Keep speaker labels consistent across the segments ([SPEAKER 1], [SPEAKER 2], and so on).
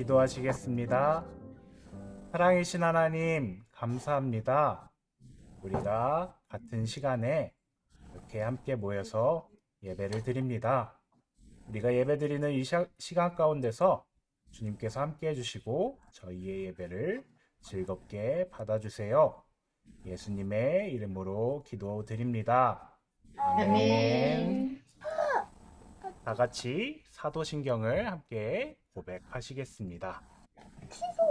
[SPEAKER 1] 기도하시겠습니다. 사랑이신 하나님, 감사합니다. 우리가 같은 시간에 이렇게 함께 모여서 예배를 드립니다. 우리가 예배 드리는 이 시간 가운데서 주님께서 함께 해주시고 저희의 예배를 즐겁게 받아주세요. 예수님의 이름으로 기도드립니다. 아멘.
[SPEAKER 2] 아멘.
[SPEAKER 1] 다 같이 사도신경을 함께 고백하시겠습니다.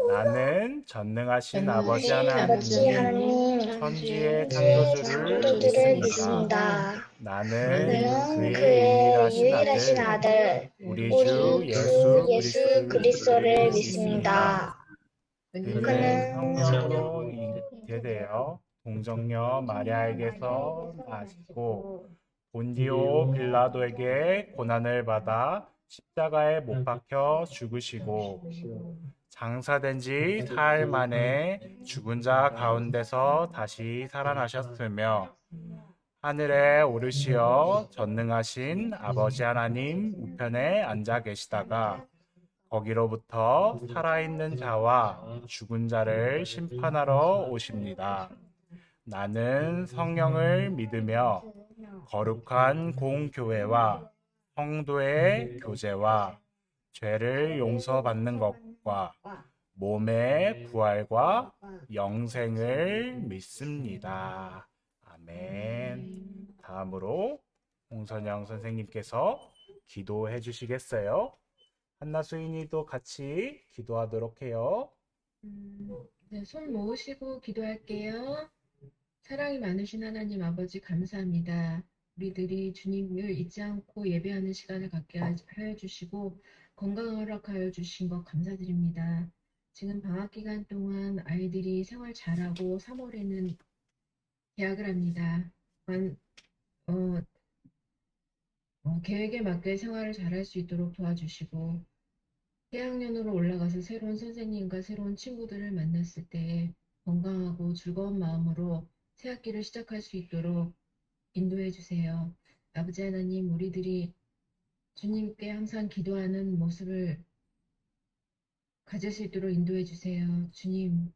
[SPEAKER 1] 나는 전능하신 아버지 하나님, 천지의 창조주를
[SPEAKER 2] 창조주를
[SPEAKER 1] 믿습니다.
[SPEAKER 2] 믿습니다.
[SPEAKER 1] 나는
[SPEAKER 2] 나는
[SPEAKER 1] 그의
[SPEAKER 2] 그의
[SPEAKER 1] 유일하신
[SPEAKER 2] 유일하신
[SPEAKER 1] 아들,
[SPEAKER 2] 아들,
[SPEAKER 1] 우리
[SPEAKER 2] 우리
[SPEAKER 1] 주
[SPEAKER 2] 주 예수
[SPEAKER 1] 예수
[SPEAKER 2] 그리스도를
[SPEAKER 1] 그리스도를 믿습니다.
[SPEAKER 2] 믿습니다.
[SPEAKER 1] 그는
[SPEAKER 2] 그는
[SPEAKER 1] 성령으로 잉태되어 동정녀 마리아에게서 나시고 본디오 빌라도에게 고난을 받아 십자가에 못 박혀 죽으시고 장사된 지 사흘 만에 죽은 자 가운데서 다시 살아나셨으며 하늘에 오르시어 전능하신 아버지 하나님 우편에 앉아 계시다가 거기로부터 살아있는 자와 죽은 자를 심판하러 오십니다. 나는 성령을 믿으며 거룩한 공교회와 성도의 교제와 죄를 용서받는 것과 몸의 부활과 영생을 믿습니다. 아멘. 다음으로 홍선영 선생님께서 기도해 주시겠어요? 한나 수인이도 같이 기도하도록 해요.
[SPEAKER 3] 네, 손 모으시고 기도할게요. 사랑이 많으신 하나님 아버지 감사합니다. 우리들이 주님을 잊지 않고 예배하는 시간을 갖게 하여 주시고 건강을 허락하여 주신 것 감사드립니다. 지금 방학 기간 동안 아이들이 생활 잘하고 3월에는 개학을 합니다. 어, 계획에 맞게 생활을 잘할 수 있도록 도와주시고 해학년으로 올라가서 새로운 선생님과 새로운 친구들을 만났을 때 건강하고 즐거운 마음으로 새 학기를 시작할 수 있도록 인도해 주세요. 아버지 하나님, 우리들이 주님께 항상 기도하는 모습을 가질 수 있도록 인도해 주세요. 주님,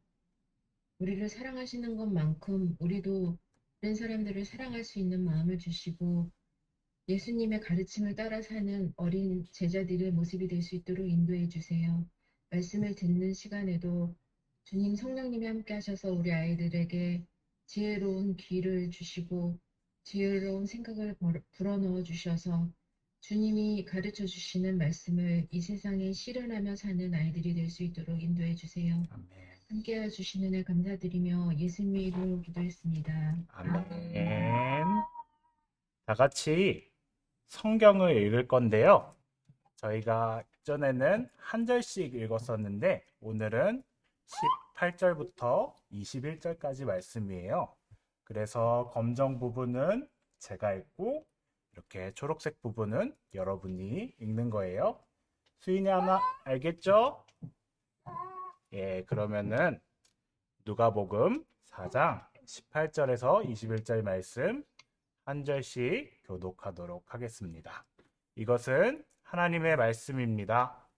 [SPEAKER 3] 우리를 사랑하시는 것만큼 우리도 다른 사람들을 사랑할 수 있는 마음을 주시고 예수님의 가르침을 따라 사는 어린 제자들의 모습이 될 수 있도록 인도해 주세요. 말씀을 듣는 시간에도 주님 성령님이 함께 하셔서 우리 아이들에게 지혜로운 귀를 주시고 지혜로운 생각을 불어넣어 주셔서 주님이 가르쳐 주시는 말씀을 이 세상에 실현하며 사는 아이들이 될 수 있도록 인도해 주세요.
[SPEAKER 1] 아멘.
[SPEAKER 3] 함께해 주시는 애 감사드리며 예수님의 이름으로 기도했습니다.
[SPEAKER 1] 아멘. 다 같이 성경을 읽을 건데요. 저희가 전에는 한 절씩 읽었었는데 오늘은 18절부터 21절까지 말씀이에요. 그래서 검정 부분은 제가 읽고 이렇게 초록색 부분은 여러분이 읽는 거예요. 수인이 하나 알겠죠? 예, 그러면은 누가복음 4장 18절에서 21절 말씀 한 절씩 교독하도록 하겠습니다. 이것은 하나님의 말씀입니다.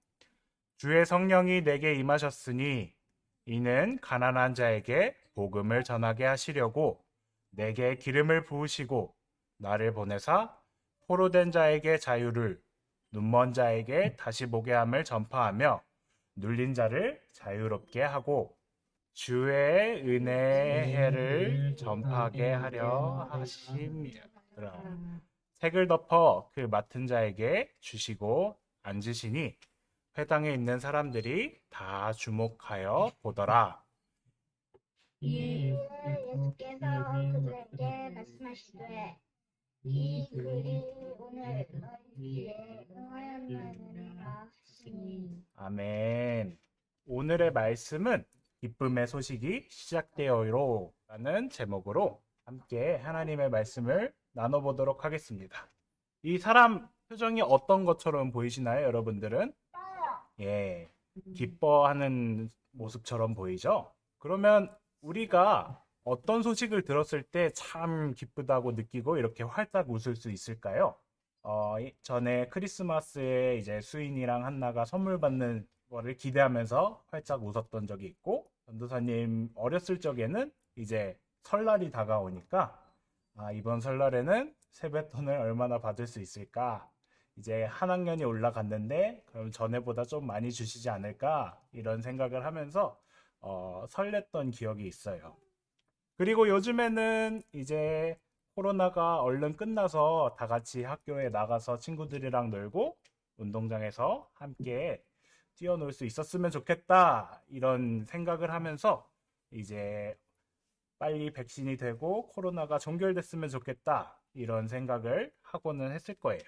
[SPEAKER 1] 주의 성령이 내게 임하셨으니 이는 가난한 자에게 복음을 전하게 하시려고 내게 기름을 부으시고 나를 보내사 포로된 자에게 자유를 눈먼 자에게 다시 보게 함을 전파하며 눌린 자를 자유롭게 하고 주의 은혜의 해를 전파하게 하려 하심이라. 색을 덮어 그 맡은 자에게 주시고 앉으시니 회당에 있는 사람들이 다 주목하여 보더라.
[SPEAKER 2] 이에 예수께서 그들에게 말씀하시되 이 글이 오늘 너희 귀에 응하였느니라 하시니.
[SPEAKER 1] 아멘. 오늘의 말씀은 기쁨의 소식이 시작되어요 라는 제목으로 함께 하나님의 말씀을 나눠보도록 하겠습니다. 이 사람 표정이 어떤 것처럼 보이시나요, 여러분들은? 예, 기뻐하는 모습처럼 보이죠? 그러면 우리가 어떤 소식을 들었을 때 참 기쁘다고 느끼고 이렇게 활짝 웃을 수 있을까요? 전에 크리스마스에 이제 수인이랑 한나가 선물 받는 거를 기대하면서 활짝 웃었던 적이 있고, 전도사님 어렸을 적에는 이제 설날이 다가오니까 이번 설날에는 세뱃돈을 얼마나 받을 수 있을까? 이제 한 학년이 올라갔는데 그럼 전에보다 좀 많이 주시지 않을까? 이런 생각을 하면서 설렜던 기억이 있어요. 그리고 요즘에는 이제 코로나가 얼른 끝나서 다 같이 학교에 나가서 친구들이랑 놀고 운동장에서 함께 뛰어놀 수 있었으면 좋겠다. 이런 생각을 하면서 이제 빨리 백신이 되고 코로나가 종결됐으면 좋겠다. 이런 생각을 하고는 했을 거예요.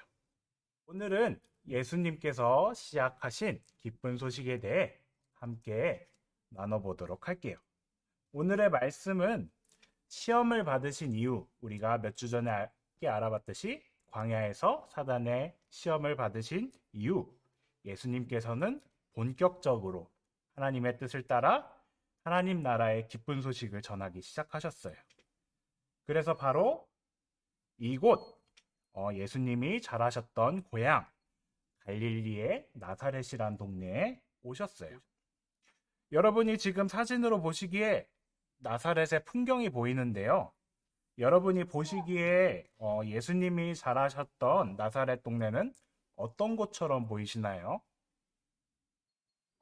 [SPEAKER 1] 오늘은 예수님께서 시작하신 기쁜 소식에 대해 함께 나눠보도록 할게요. 오늘의 말씀은 시험을 받으신 이유, 우리가 몇 주 전에 알아봤듯이 광야에서 사단의 시험을 받으신 이유, 예수님께서는 본격적으로 하나님의 뜻을 따라 하나님 나라의 기쁜 소식을 전하기 시작하셨어요. 그래서 바로 이곳 예수님이 자라셨던 고향 갈릴리의 나사렛이란 동네에 오셨어요. 여러분이 지금 사진으로 보시기에 나사렛의 풍경이 보이는데요. 여러분이 보시기에 예수님이 자라셨던 나사렛 동네는 어떤 곳처럼 보이시나요?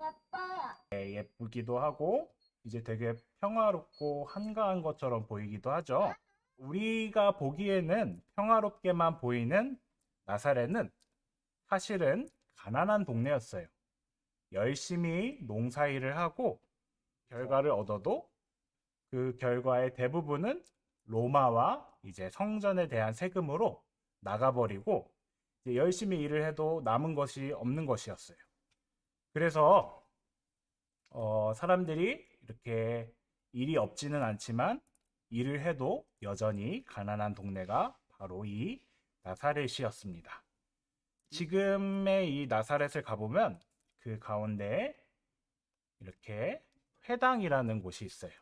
[SPEAKER 2] 예뻐요.
[SPEAKER 1] 네, 예쁘기도 하고 이제 되게 평화롭고 한가한 것처럼 보이기도 하죠. 우리가 보기에는 평화롭게만 보이는 나사렛은 사실은 가난한 동네였어요. 열심히 농사일을 하고 결과를 얻어도 그 결과의 대부분은 로마와 이제 성전에 대한 세금으로 나가버리고 이제 열심히 일을 해도 남은 것이 없는 것이었어요. 그래서 사람들이 이렇게 일이 없지는 않지만 일을 해도 여전히 가난한 동네가 바로 이 나사렛이었습니다. 지금의 이 나사렛을 가보면 그 가운데에 이렇게 회당이라는 곳이 있어요.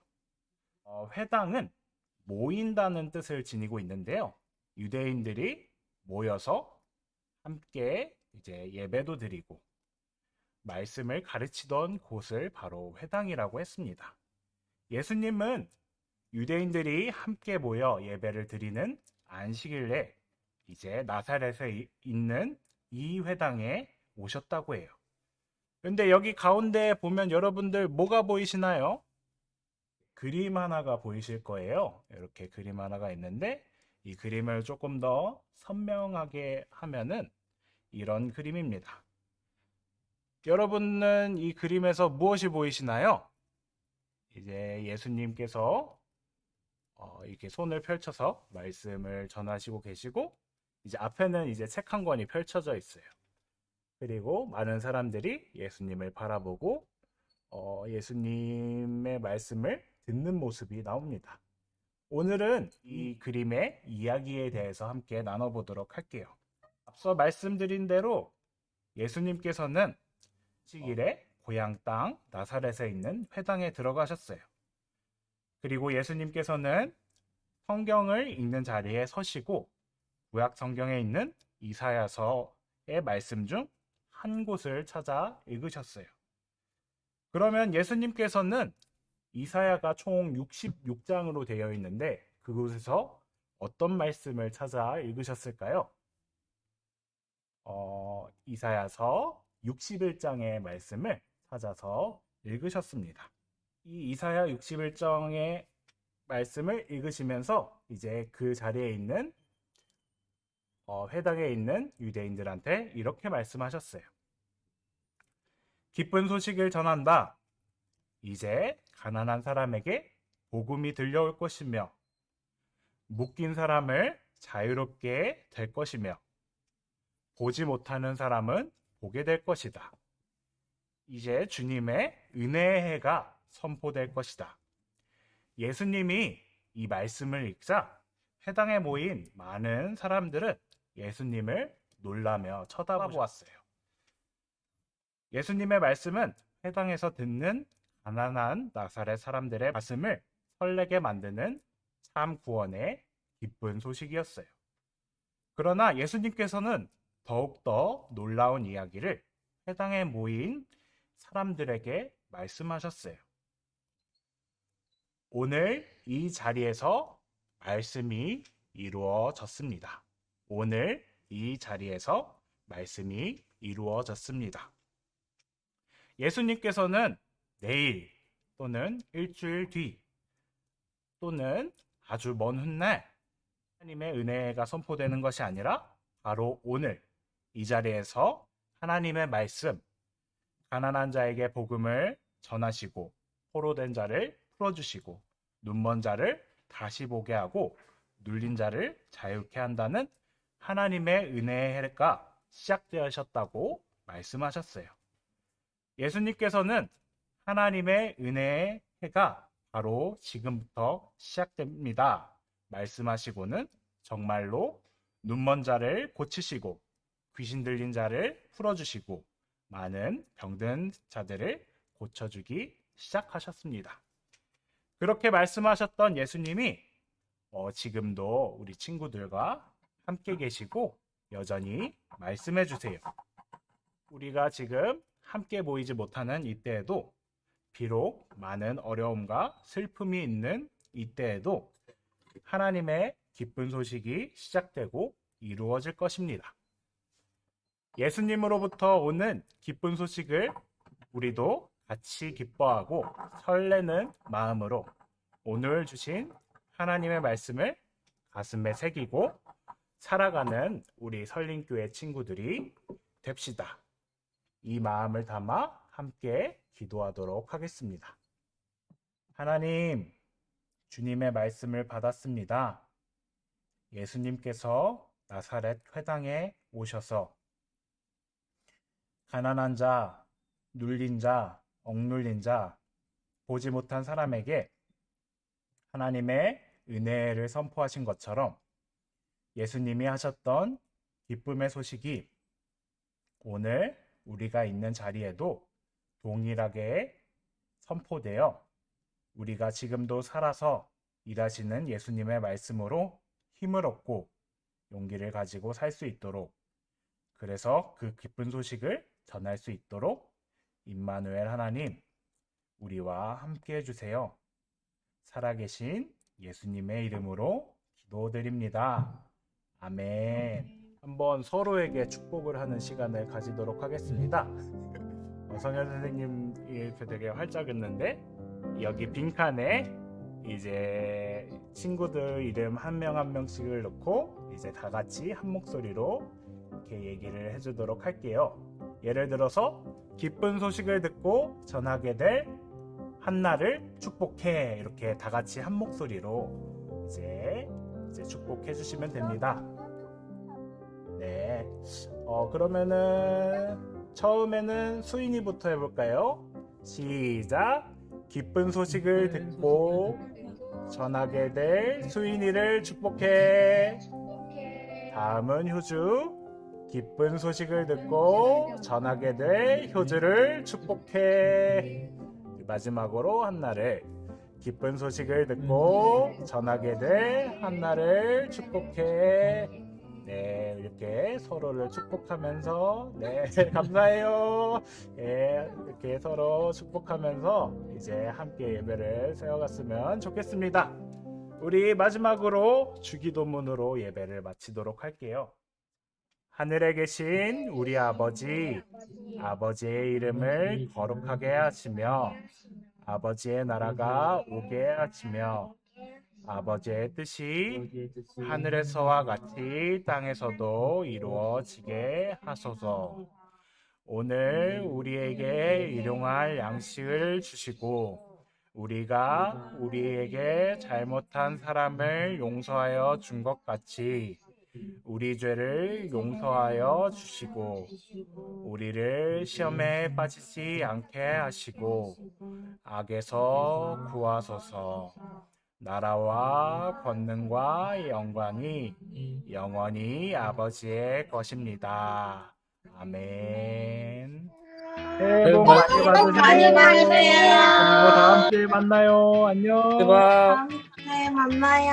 [SPEAKER 1] 회당은 모인다는 뜻을 지니고 있는데요. 유대인들이 모여서 함께 이제 예배도 드리고 말씀을 가르치던 곳을 바로 회당이라고 했습니다. 예수님은 유대인들이 함께 모여 예배를 드리는 안식일에 이제 나사렛에 있는 이 회당에 오셨다고 해요. 근데 여기 가운데 보면 여러분들 뭐가 보이시나요? 그림 하나가 보이실 거예요. 이렇게 그림 하나가 있는데 이 그림을 조금 더 선명하게 하면은 이런 그림입니다. 여러분은 이 그림에서 무엇이 보이시나요? 이제 예수님께서 이렇게 손을 펼쳐서 말씀을 전하시고 계시고 이제 앞에는 이제 책 한 권이 펼쳐져 있어요. 그리고 많은 사람들이 예수님을 바라보고 예수님의 말씀을 듣는 모습이 나옵니다. 오늘은 이 그림의 이야기에 대해서 함께 나눠보도록 할게요. 앞서 말씀드린 대로 예수님께서는 안식일에 고향 땅 나사렛에 있는 회당에 들어가셨어요. 그리고 예수님께서는 성경을 읽는 자리에 서시고 구약 성경에 있는 이사야서의 말씀 중 한 곳을 찾아 읽으셨어요. 그러면 예수님께서는 이사야가 총 66장으로 되어 있는데 그곳에서 어떤 말씀을 찾아 읽으셨을까요? 이사야서 61장의 말씀을 찾아서 읽으셨습니다. 이 이사야 61장의 말씀을 읽으시면서 이제 그 자리에 있는 회당에 있는 유대인들한테 이렇게 말씀하셨어요. 기쁜 소식을 전한다. 이제 가난한 사람에게 복음이 들려올 것이며 묶인 사람을 자유롭게 될 것이며 보지 못하는 사람은 보게 될 것이다. 이제 주님의 은혜의 해가 선포될 것이다. 예수님이 이 말씀을 읽자 회당에 모인 많은 사람들은 예수님을 놀라며 쳐다보았어요. 예수님의 말씀은 회당에서 듣는 가난한 나사렛 사람들의 가슴을 설레게 만드는 참 구원의 기쁜 소식이었어요. 그러나 예수님께서는 더욱더 놀라운 이야기를 회당에 모인 사람들에게 말씀하셨어요. 오늘 이 자리에서 말씀이 이루어졌습니다. 오늘 이 자리에서 말씀이 이루어졌습니다. 예수님께서는 내일 또는 일주일 뒤 또는 아주 먼 훗날 하나님의 은혜가 선포되는 것이 아니라 바로 오늘 이 자리에서 하나님의 말씀, 가난한 자에게 복음을 전하시고 포로된 자를 풀어주시고 눈먼 자를 다시 보게 하고 눌린 자를 자유케 한다는 하나님의 은혜의 해가 시작되셨다고 말씀하셨어요. 예수님께서는 하나님의 은혜의 해가 바로 지금부터 시작됩니다. 말씀하시고는 정말로 눈먼 자를 고치시고 귀신 들린 자를 풀어주시고 많은 병든 자들을 고쳐주기 시작하셨습니다. 그렇게 말씀하셨던 예수님이 지금도 우리 친구들과 함께 계시고 여전히 말씀해 주세요. 우리가 지금 함께 모이지 못하는 이때에도 비록 많은 어려움과 슬픔이 있는 이때에도 하나님의 기쁜 소식이 시작되고 이루어질 것입니다. 예수님으로부터 오는 기쁜 소식을 우리도 같이 기뻐하고 설레는 마음으로 오늘 주신 하나님의 말씀을 가슴에 새기고 살아가는 우리 설림교회 친구들이 됩시다. 이 마음을 담아 함께 기도하도록 하겠습니다. 하나님, 주님의 말씀을 받았습니다. 예수님께서 나사렛 회당에 오셔서 가난한 자, 눌린 자, 억눌린 자, 보지 못한 사람에게 하나님의 은혜를 선포하신 것처럼 예수님이 하셨던 기쁨의 소식이 오늘 우리가 있는 자리에도 동일하게 선포되어 우리가 지금도 살아서 일하시는 예수님의 말씀으로 힘을 얻고 용기를 가지고 살 수 있도록, 그래서 그 기쁜 소식을 전할 수 있도록 임마누엘 하나님, 우리와 함께 해주세요. 살아계신 예수님의 이름으로 기도드립니다. 아멘. 한번 서로에게 축복을 하는 시간을 가지도록 하겠습니다. 성현 선생님 이렇게 되게 활짝했는데 여기 빈칸에 이제 친구들 이름 한 명 한 명씩을 넣고 이제 다 같이 한 목소리로 이렇게 얘기를 해주도록 할게요. 예를 들어서 기쁜 소식을 듣고 전하게 될 한나를 축복해, 이렇게 다 같이 한 목소리로 이제 축복해 주시면 됩니다. 네. 그러면은 처음에는 수인이부터 해볼까요? 시작. 기쁜 소식을 듣고 전하게 될 수인이를 축복해. 다음은 효주. 기쁜 소식을 듣고 전하게 될 효주를 축복해. 마지막으로 한나를. 기쁜 소식을 듣고 전하게 될 한나를 축복해. 네, 이렇게 서로를 축복하면서, 네, 감사해요. 네, 이렇게 서로 축복하면서 이제 함께 예배를 세워갔으면 좋겠습니다. 우리 마지막으로 주기도문으로 예배를 마치도록 할게요. 하늘에 계신 우리 아버지, 아버지의 이름을 거룩하게 하시며 아버지의 나라가 오게 하시며 아버지의 뜻이 하늘에서와 같이 땅에서도 이루어지게 하소서. 오늘 우리에게 일용할 양식을 주시고 우리가 우리에게 잘못한 사람을 용서하여 준 것 같이 우리 죄를 용서하여 주시고 우리를 시험에 빠지지 않게 하시고 악에서 구하소서. 나라와 권능과 영광이 영원히 아버지의 것입니다. 아멘. 새해 복 많이 받으세요. 그리고 다음 주에 만나요. 안녕.
[SPEAKER 4] 다음에 만나요.